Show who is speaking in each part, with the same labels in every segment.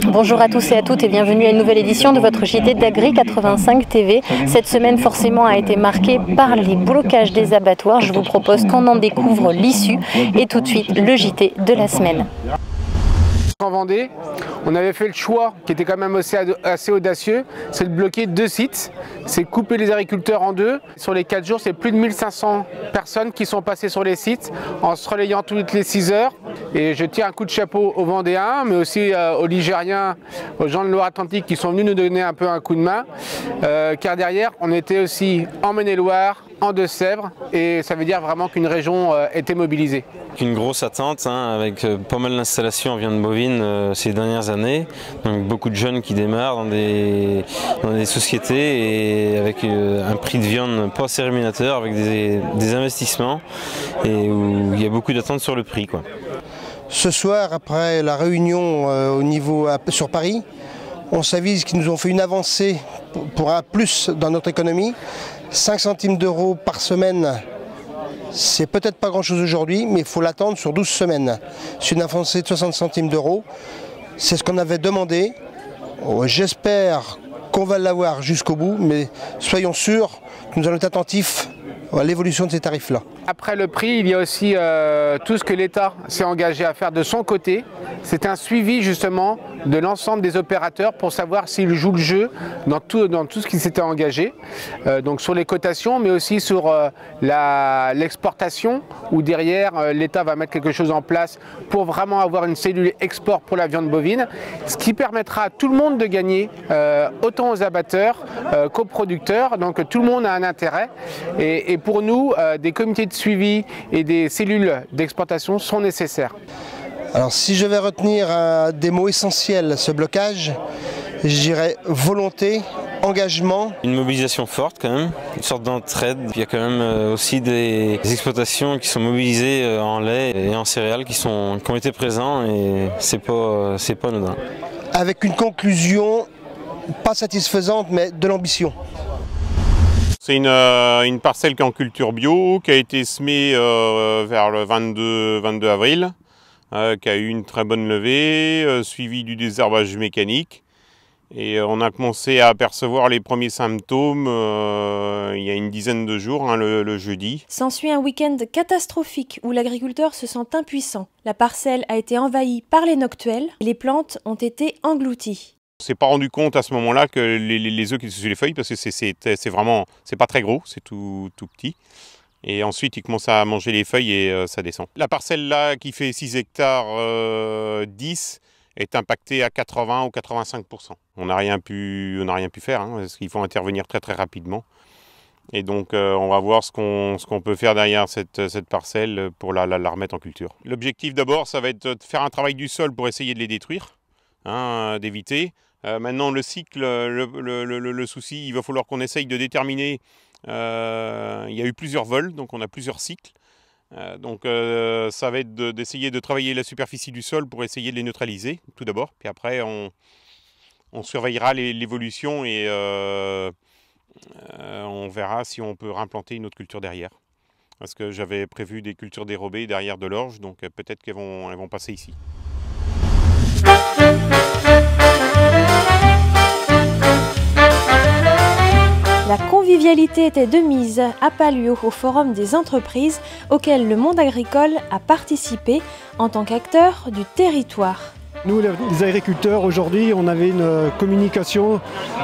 Speaker 1: Bonjour à tous et à toutes et bienvenue à une nouvelle édition de votre JT d'Agri 85 TV. Cette semaine forcément a été marquée par les blocages des abattoirs. Je vous propose qu'on en découvre l'issue et tout de suite le JT de la semaine.
Speaker 2: En Vendée, on avait fait le choix qui était quand même assez audacieux, c'est de bloquer 2 sites, c'est couper les agriculteurs en 2. Sur les 4 jours, c'est plus de 1500 personnes qui sont passées sur les sites en se relayant toutes les 6 heures. Et je tire un coup de chapeau aux Vendéens, mais aussi aux Ligériens, aux gens de Loire-Atlantique qui sont venus nous donner un peu un coup de main. Car derrière, on était aussi en Maine-et-Loire, en Deux-Sèvres, et ça veut dire vraiment qu'une région était mobilisée.
Speaker 3: Une grosse attente avec pas mal d'installations en viande bovine ces dernières années, donc beaucoup de jeunes qui démarrent dans des sociétés et avec un prix de viande pas assez rémunérateur, avec des investissements et où il y a beaucoup d'attentes sur le prix, quoi.
Speaker 4: Ce soir, après la réunion sur Paris, on s'avise qu'ils nous ont fait une avancée pour un plus dans notre économie. 5 centimes d'euros par semaine, c'est peut-être pas grand-chose aujourd'hui, mais il faut l'attendre sur 12 semaines. C'est une avancée de 60 centimes d'euros. C'est ce qu'on avait demandé. J'espère qu'on va l'avoir jusqu'au bout, mais soyons sûrs que nous allons être attentifs à l'évolution de ces tarifs-là.
Speaker 2: Après le prix, il y a aussi tout ce que l'État s'est engagé à faire de son côté. C'est un suivi justement de l'ensemble des opérateurs pour savoir s'ils jouent le jeu dans tout ce qui s'était engagé. Donc sur les cotations, mais aussi sur l'exportation, où derrière l'État va mettre quelque chose en place pour vraiment avoir une cellule export pour la viande bovine, ce qui permettra à tout le monde de gagner, autant aux abatteurs qu'aux producteurs. Donc tout le monde a un intérêt. Et pour nous, des comités de suivi et des cellules d'exportation sont nécessaires.
Speaker 4: Alors si je vais retenir des mots essentiels à ce blocage, je dirais volonté, engagement.
Speaker 3: Une mobilisation forte quand même, une sorte d'entraide. Il y a quand même aussi des exploitations qui sont mobilisées en lait et en céréales qui ont été présents et c'est pas anodin.
Speaker 4: Avec une conclusion pas satisfaisante mais de l'ambition.
Speaker 5: C'est une parcelle qui est en culture bio, qui a été semée vers le 22 avril, qui a eu une très bonne levée, suivie du désherbage mécanique. Et on a commencé à apercevoir les premiers symptômes il y a une dizaine de jours, le jeudi.
Speaker 1: S'ensuit un week-end catastrophique où l'agriculteur se sent impuissant. La parcelle a été envahie par les noctuels et les plantes ont été englouties.
Speaker 5: On ne s'est pas rendu compte à ce moment-là que les œufs qui étaient sur les feuilles, parce que c'est pas très gros, c'est tout petit. Et ensuite, ils commencent à manger les feuilles et ça descend. La parcelle là, qui fait 6 hectares 10, est impactée à 80 ou 85%. On n'a rien pu faire, parce qu'il faut intervenir très très rapidement. Et donc, on va voir ce qu'on peut faire derrière cette parcelle pour la remettre en culture. L'objectif d'abord, ça va être de faire un travail du sol pour essayer de les détruire, d'éviter. Maintenant, le cycle, le souci, il va falloir qu'on essaye de déterminer. Il y a eu plusieurs vols, donc on a plusieurs cycles. Donc ça va être d'essayer de travailler la superficie du sol pour essayer de les neutraliser, tout d'abord. Puis après, on surveillera l'évolution et on verra si on peut réimplanter une autre culture derrière. Parce que j'avais prévu des cultures dérobées derrière de l'orge, donc peut-être qu'elles vont passer ici.
Speaker 1: La convivialité était de mise à Palluau au Forum des entreprises auquel le monde agricole a participé en tant qu'acteur du territoire.
Speaker 6: Nous, les agriculteurs, aujourd'hui, on avait une communication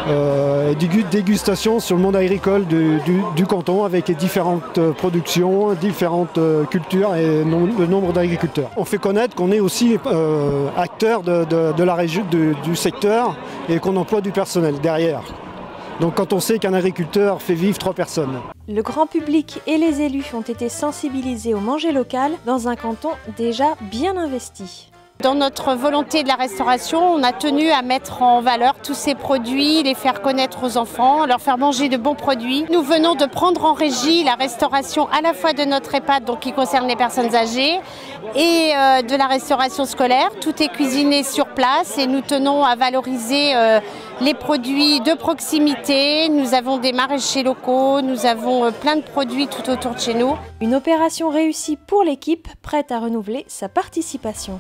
Speaker 6: et dégustation sur le monde agricole du canton avec les différentes productions, différentes cultures et le nombre d'agriculteurs. On fait connaître qu'on est aussi acteur de la région, du secteur et qu'on emploie du personnel derrière. Donc quand on sait qu'un agriculteur fait vivre 3 personnes.
Speaker 1: Le grand public et les élus ont été sensibilisés au manger local dans un canton déjà bien investi.
Speaker 7: Dans notre volonté de la restauration, on a tenu à mettre en valeur tous ces produits, les faire connaître aux enfants, leur faire manger de bons produits. Nous venons de prendre en régie la restauration à la fois de notre EHPAD, donc qui concerne les personnes âgées, et de la restauration scolaire. Tout est cuisiné sur place et nous tenons à valoriser les produits de proximité. Nous avons des maraîchers locaux, nous avons plein de produits tout autour de chez nous.
Speaker 8: Une opération réussie pour l'équipe, prête à renouveler sa participation.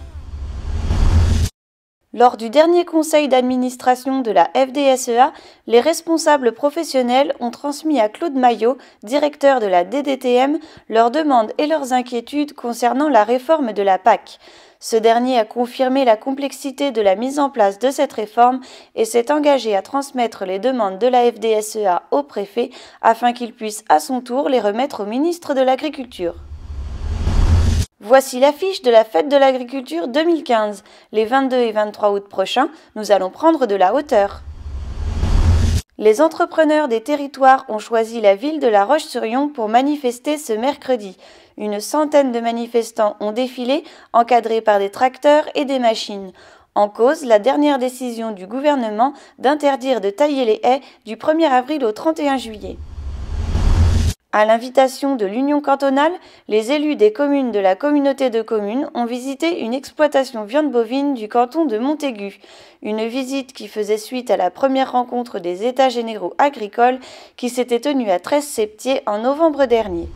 Speaker 9: Lors du dernier conseil d'administration de la FDSEA, les responsables professionnels ont transmis à Claude Maillot, directeur de la DDTM, leurs demandes et leurs inquiétudes concernant la réforme de la PAC. Ce dernier a confirmé la complexité de la mise en place de cette réforme et s'est engagé à transmettre les demandes de la FDSEA au préfet afin qu'il puisse à son tour les remettre au ministre de l'Agriculture. Voici l'affiche de la Fête de l'Agriculture 2015. Les 22 et 23 août prochains, nous allons prendre de la hauteur. Les entrepreneurs des territoires ont choisi la ville de La Roche-sur-Yon pour manifester ce mercredi. Une centaine de manifestants ont défilé, encadrés par des tracteurs et des machines. En cause, la dernière décision du gouvernement d'interdire de tailler les haies du 1er avril au 31 juillet. À l'invitation de l'Union cantonale, les élus des communes de la communauté de communes ont visité une exploitation viande bovine du canton de Montaigu. Une visite qui faisait suite à la première rencontre des États généraux agricoles qui s'était tenue à Trèves-Septier en novembre dernier.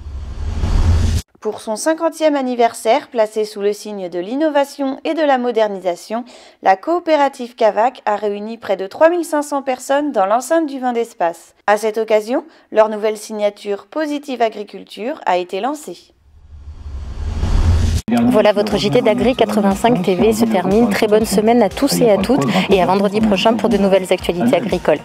Speaker 9: Pour son 50e anniversaire, placé sous le signe de l'innovation et de la modernisation, la coopérative Cavac a réuni près de 3500 personnes dans l'enceinte du vin d'espace. À cette occasion, leur nouvelle signature Positive Agriculture a été lancée.
Speaker 1: Voilà, votre JT d'Agri 85 TV se termine. Très bonne semaine à tous et à toutes et à vendredi prochain pour de nouvelles actualités agricoles.